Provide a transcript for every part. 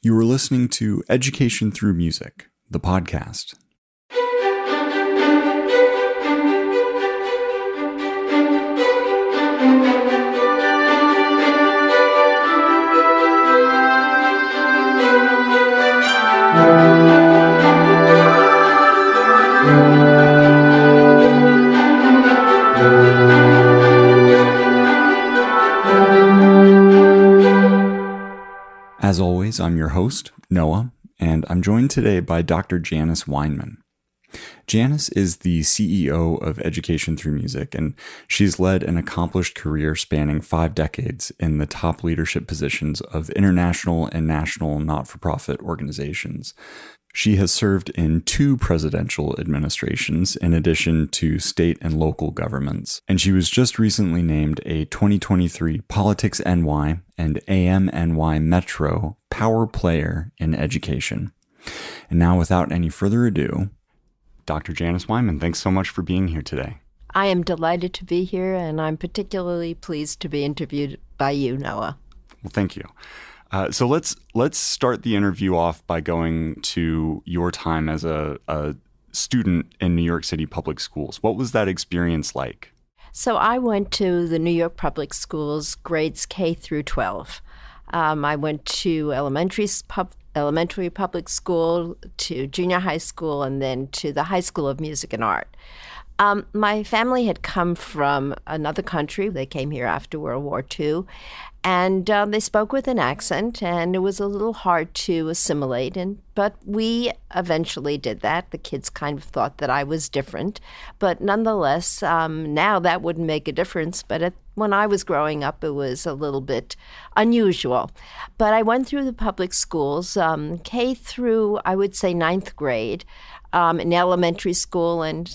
You are listening to Education Through Music, the podcast. As always, I'm your host, Noah, and I'm joined today by Dr. Janice Weinman. Janice is the CEO of Education Through Music, and she's led an accomplished career spanning 5 decades in the top leadership positions of international and national not-for-profit organizations. She has served in 2 presidential administrations in addition to state and local governments, and she was just recently named a 2023 Politics NY and amNY Metro Power Player in Education. And now, without any further ado, Dr. Janice Weinman, thanks so much for being here today. I am delighted to be here, and I'm particularly pleased to be interviewed by you, Noah. Well, thank you. So let's start the interview off by going to your time as a student in New York City public schools. What was that experience like? So I went to the New York public schools, grades K through 12. I went to elementary public school, to junior high school, and then to the High School of Music and Art. My family had come from another country. They came here after World War II, and they spoke with an accent, and it was a little hard to assimilate. But we eventually did that. The kids kind of thought that I was different, but nonetheless, now that wouldn't make a difference. But when I was growing up, it was a little bit unusual. But I went through the public schools, K through, I would say, 9th grade. In elementary school and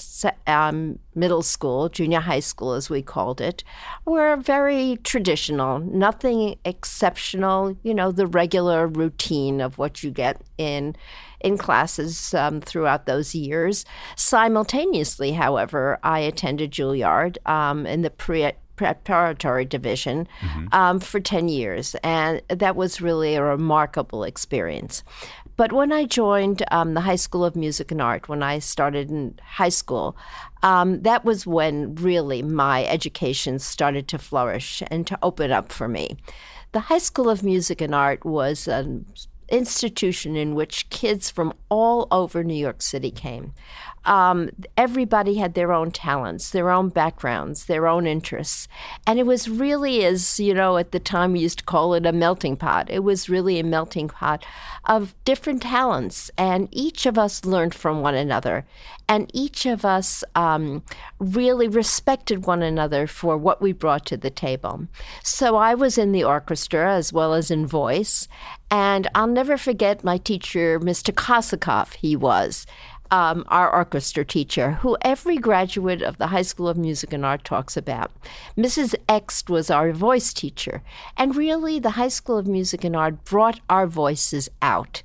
middle school, junior high school as we called it, were very traditional, nothing exceptional, the regular routine of what you get in classes throughout those years. Simultaneously, however, I attended Juilliard in the preparatory division for 10 years, and that was really a remarkable experience. But when I joined the High School of Music and Art, when I started in high school, that was when really my education started to flourish and to open up for me. The High School of Music and Art was an institution in which kids from all over New York City came. Everybody had their own talents, their own backgrounds, their own interests. And it was really, as at the time we used to call it a melting pot. It was really a melting pot of different talents. And each of us learned from one another. And each of us really respected one another for what we brought to the table. So I was in the orchestra as well as in voice. And I'll never forget my teacher, Mr. Kosikoff, he was. Our orchestra teacher, who every graduate of the High School of Music and Art talks about. Mrs. Ext was our voice teacher. And really, the High School of Music and Art brought our voices out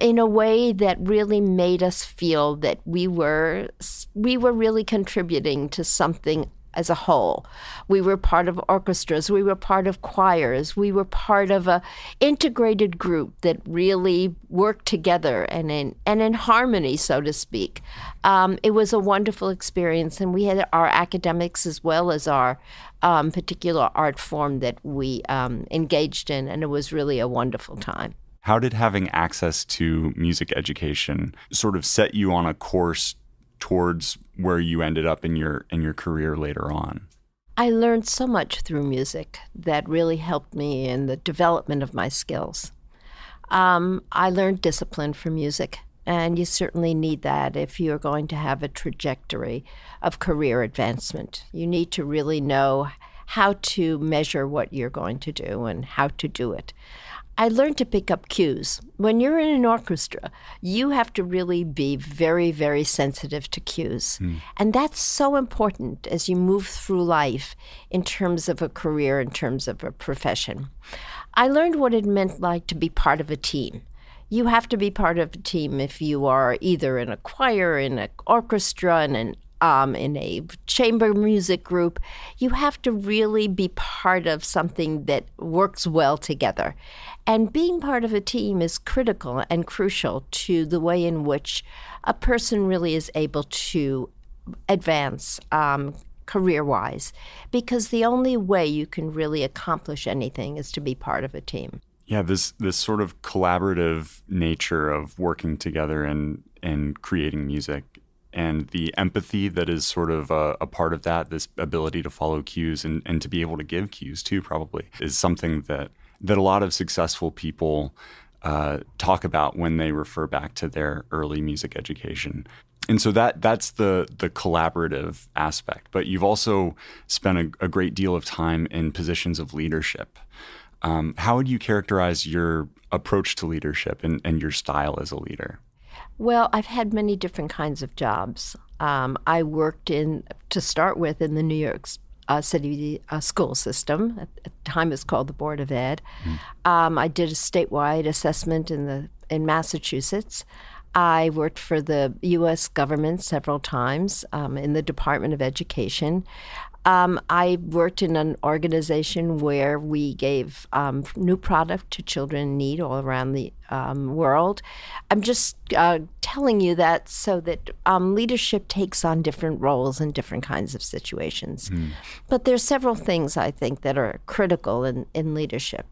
in a way that really made us feel that we were really contributing to something as a whole. We were part of orchestras, we were part of choirs, we were part of an integrated group that really worked together and in harmony, so to speak. It was a wonderful experience, and we had our academics as well as our particular art form that we engaged in, and it was really a wonderful time. How did having access to music education sort of set you on a course towards where you ended up in your career later on? I learned so much through music that really helped me in the development of my skills. I learned discipline from music, and you certainly need that if you're going to have a trajectory of career advancement. You need to really know how to measure what you're going to do and how to do it. I learned to pick up cues. When you're in an orchestra, you have to really be very, very sensitive to cues. And that's so important as you move through life in terms of a career, in terms of a profession. I learned what it meant like to be part of a team. You have to be part of a team if you are either in a choir, in an orchestra, in an in a chamber music group, you have to really be part of something that works well together. And being part of a team is critical and crucial to the way in which a person really is able to advance career-wise, because the only way you can really accomplish anything is to be part of a team. Yeah, this sort of collaborative nature of working together and creating music, and the empathy that is sort of a part of that, this ability to follow cues and to be able to give cues too, probably, is something that a lot of successful people talk about when they refer back to their early music education. And so that's the collaborative aspect. But you've also spent a great deal of time in positions of leadership. How would you characterize your approach to leadership and your style as a leader? Well, I've had many different kinds of jobs. I worked to start with, in the New York City school system. At the time, it's called the Board of Ed. I did a statewide assessment in Massachusetts. I worked for the U.S. government several times in the Department of Education. I worked in an organization where we gave new product to children in need all around the world. I'm just telling you that so that leadership takes on different roles in different kinds of situations. But there's several things I think that are critical in leadership.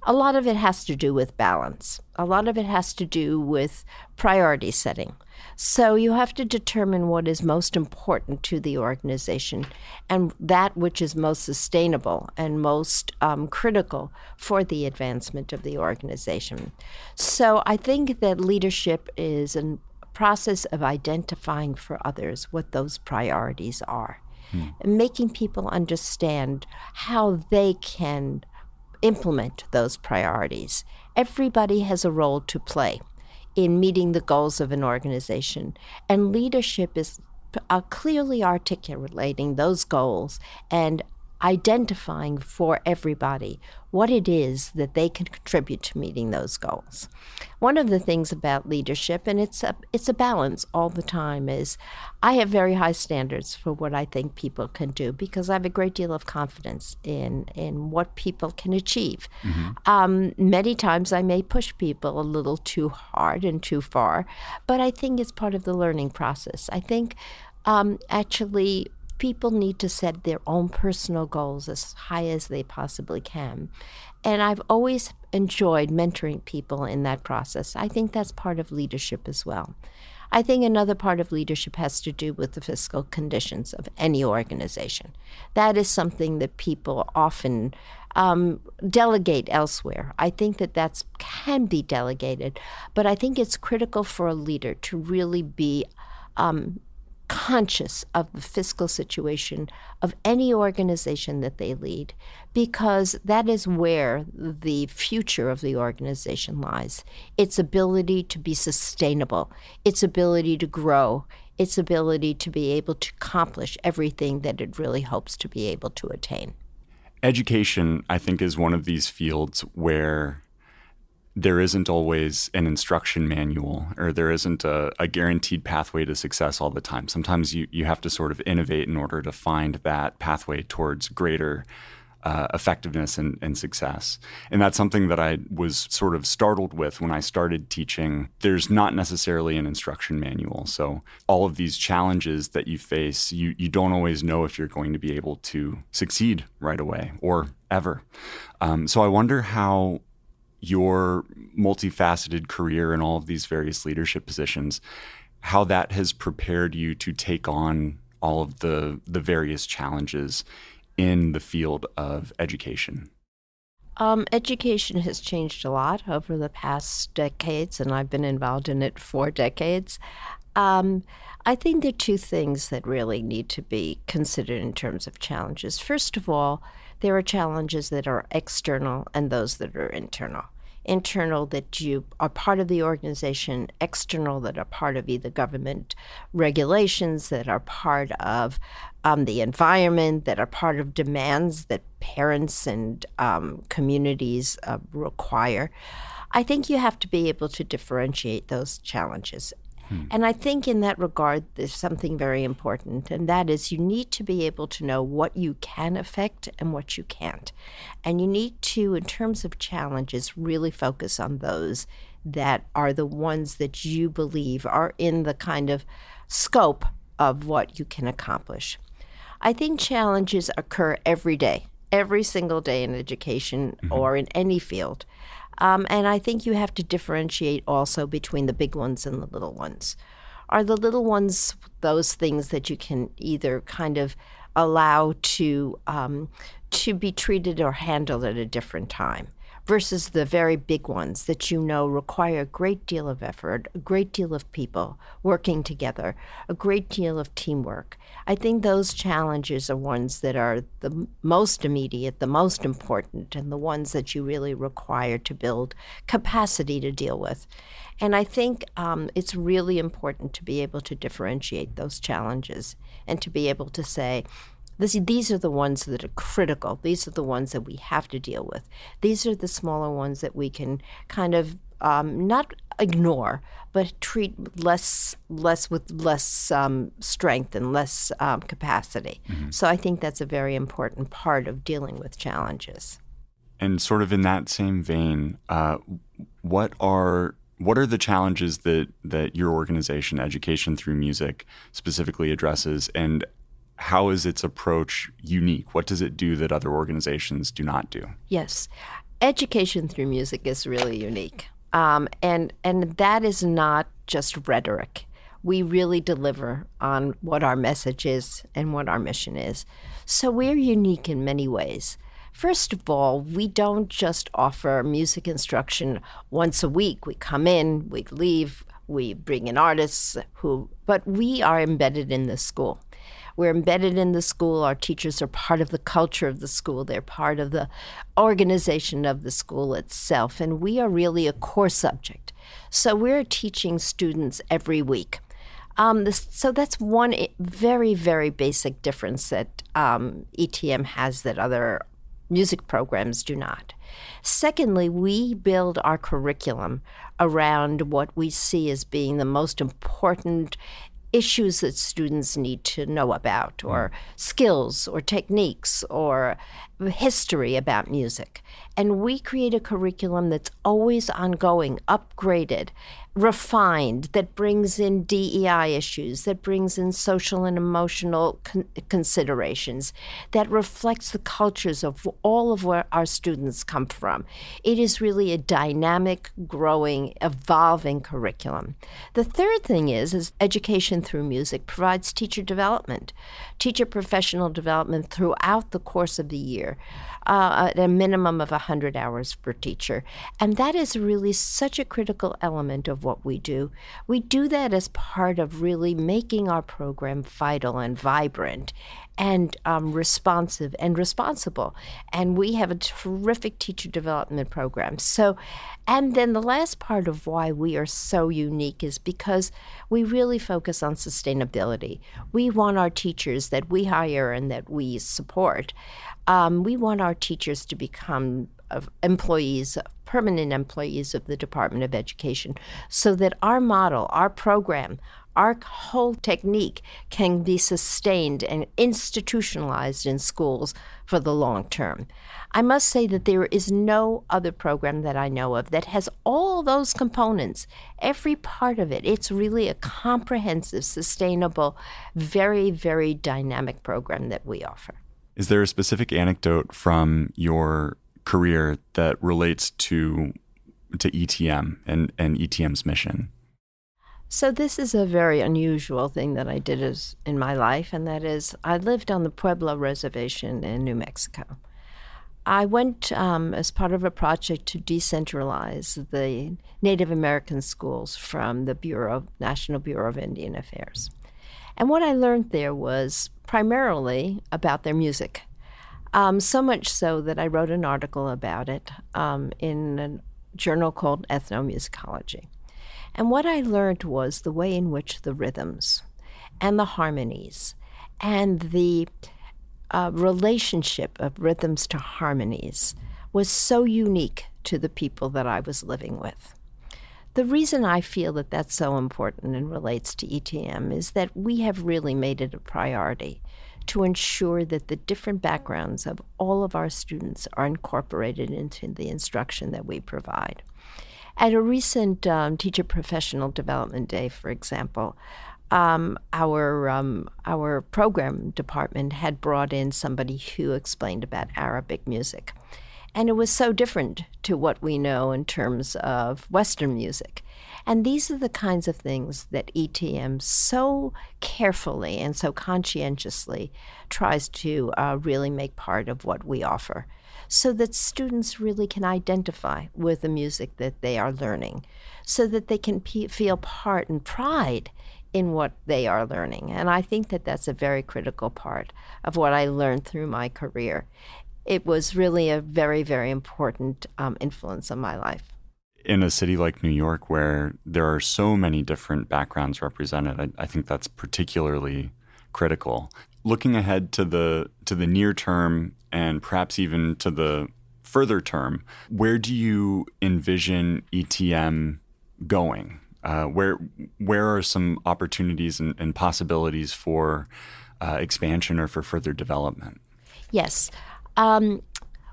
A lot of it has to do with balance. A lot of it has to do with priority setting. So you have to determine what is most important to the organization and that which is most sustainable and most critical for the advancement of the organization. So I think that leadership is a process of identifying for others what those priorities are, and making people understand how they can implement those priorities. Everybody has a role to play in meeting the goals of an organization, and leadership is clearly articulating those goals and identifying for everybody what it is that they can contribute to meeting those goals. One of the things about leadership, and it's a balance all the time, is I have very high standards for what I think people can do because I have a great deal of confidence in what people can achieve. Many times I may push people a little too hard and too far, but I think it's part of the learning process. I think actually people need to set their own personal goals as high as they possibly can. And I've always enjoyed mentoring people in that process. I think that's part of leadership as well. I think another part of leadership has to do with the fiscal conditions of any organization. That is something that people often delegate elsewhere. I think that can be delegated, but I think it's critical for a leader to really be conscious of the fiscal situation of any organization that they lead, because that is where the future of the organization lies. Its ability to be sustainable, its ability to grow, its ability to be able to accomplish everything that it really hopes to be able to attain. Education, I think, is one of these fields where there isn't always an instruction manual, or there isn't a guaranteed pathway to success all the time. Sometimes you have to sort of innovate in order to find that pathway towards greater effectiveness and success. And that's something that I was sort of startled with when I started teaching. There's not necessarily an instruction manual. So all of these challenges that you face, you don't always know if you're going to be able to succeed right away or ever. So I wonder how your multifaceted career in all of these various leadership positions, how that has prepared you to take on all of the various challenges in the field of education. Education has changed a lot over the past decades, and I've been involved in it for decades. I think there are two things that really need to be considered in terms of challenges. First of all, there are challenges that are external and those that are internal. Internal, that you are part of the organization; external, that are part of either government regulations, that are part of the environment, that are part of demands that parents and communities require. I think you have to be able to differentiate those challenges. And I think in that regard, there's something very important, and that is you need to be able to know what you can affect and what you can't. And you need to, in terms of challenges, really focus on those that are the ones that you believe are in the kind of scope of what you can accomplish. I think challenges occur every day, every single day in education or in any field. And I think you have to differentiate also between the big ones and the little ones. Are the little ones those things that you can either kind of allow to be treated or handled at a different time, versus the very big ones that you know require a great deal of effort, a great deal of people working together, a great deal of teamwork? I think those challenges are ones that are the most immediate, the most important, and the ones that you really require to build capacity to deal with. And I think it's really important to be able to differentiate those challenges and to be able to say, these are the ones that are critical. These are the ones that we have to deal with. These are the smaller ones that we can kind of not ignore, but treat less with less strength and less capacity. So I think that's a very important part of dealing with challenges. And sort of in that same vein, what are the challenges that your organization, Education Through Music, specifically addresses, and how is its approach unique? What does it do that other organizations do not do? Yes. Education Through Music is really unique. And that is not just rhetoric. We really deliver on what our message is and what our mission is. So we're unique in many ways. First of all, we don't just offer music instruction once a week. We come in, we leave, we bring in artists but we are embedded in the school. We're embedded in the school. Our teachers are part of the culture of the school. They're part of the organization of the school itself. And we are really a core subject. So we're teaching students every week. So that's one very, very basic difference that ETM has that other music programs do not. Secondly, we build our curriculum around what we see as being the most important issues that students need to know about, or skills or techniques or history about music. And we create a curriculum that's always ongoing, upgraded, refined, that brings in DEI issues, that brings in social and emotional considerations, that reflects the cultures of all of where our students come from. It is really a dynamic, growing, evolving curriculum. The third thing is Education Through Music provides teacher development, teacher professional development throughout the course of the year, at a minimum of 100 hours per teacher. And that is really such a critical element of what we do. We do that as part of really making our program vital and vibrant and responsive and responsible. And we have a terrific teacher development program. And then the last part of why we are so unique is because we really focus on sustainability. We want our teachers that we hire and that we support, we want our teachers to become employees, permanent employees of the Department of Education, so that our model, our program, our whole technique can be sustained and institutionalized in schools for the long term. I must say that there is no other program that I know of that has all those components, every part of it. It's really a comprehensive, sustainable, very, very dynamic program that we offer. Is there a specific anecdote from your career that relates to ETM and ETM's mission? So this is a very unusual thing that I did in my life, and that is I lived on the Pueblo Reservation in New Mexico. I went as part of a project to decentralize the Native American schools from the National Bureau of Indian Affairs. And what I learned there was primarily about their music, so much so that I wrote an article about it in a journal called Ethnomusicology. And what I learned was the way in which the rhythms and the harmonies and the relationship of rhythms to harmonies was so unique to the people that I was living with. The reason I feel that that's so important and relates to ETM is that we have really made it a priority to ensure that the different backgrounds of all of our students are incorporated into the instruction that we provide. At a recent Teacher Professional Development Day, for example, our program department had brought in somebody who explained about Arabic music. And it was so different to what we know in terms of Western music. And these are the kinds of things that ETM so carefully and so conscientiously tries to really make part of what we offer, so that students really can identify with the music that they are learning, so that they can feel part and pride in what they are learning. And I think that that's a very critical part of what I learned through my career. It was really a very, very important influence on my life. In a city like New York, where there are so many different backgrounds represented, I think that's particularly critical. Looking ahead to the near term and perhaps even to the further term, where do you envision ETM going? Where are some opportunities and possibilities for expansion or for further development? Yes.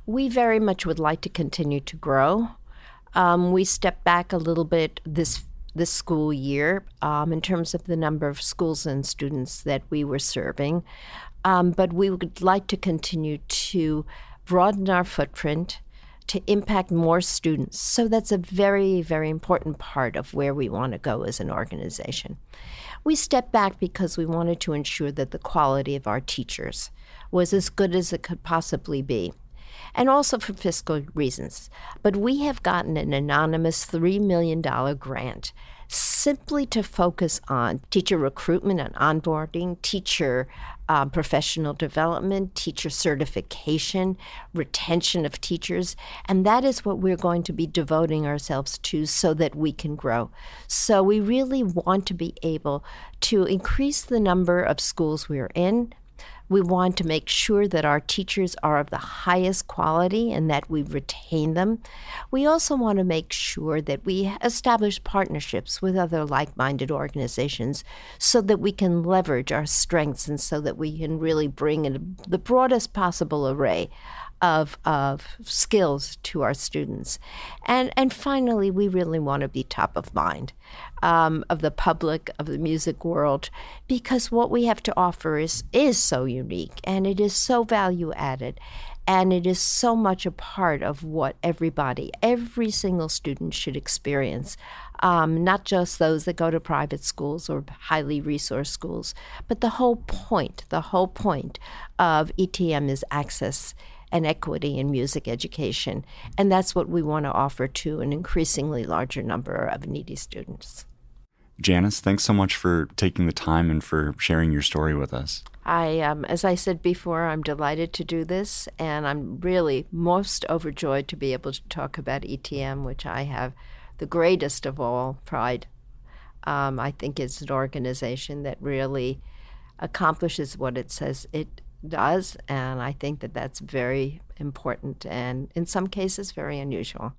We very much would like to continue to grow. We stepped back a little bit this school year in terms of the number of schools and students that we were serving. But we would like to continue to broaden our footprint, to impact more students. So that's a very, very important part of where we want to go as an organization. We stepped back because we wanted to ensure that the quality of our teachers was as good as it could possibly be, and also for fiscal reasons. But we have gotten an anonymous $3 million grant simply to focus on teacher recruitment and onboarding, teacher professional development, teacher certification, retention of teachers. And that is what we're going to be devoting ourselves to so that we can grow. So we really want to be able to increase the number of schools we're in. We want to make sure that our teachers are of the highest quality and that we retain them. We also want to make sure that we establish partnerships with other like-minded organizations so that we can leverage our strengths and so that we can really bring in the broadest possible array of skills to our students. And finally, we really want to be top of mind of the public, of the music world, because what we have to offer is so unique, and it is so value added, and it is so much a part of what every single student should experience, not just those that go to private schools or highly resourced schools, but the whole point of ETM is access and equity in music education. And that's what we want to offer to an increasingly larger number of needy students. Janice, thanks so much for taking the time and for sharing your story with us. As I said before, I'm delighted to do this, and I'm really most overjoyed to be able to talk about ETM, which I have the greatest of all pride. I think it's an organization that really accomplishes what it says it does, and I think that that's very important and in some cases very unusual.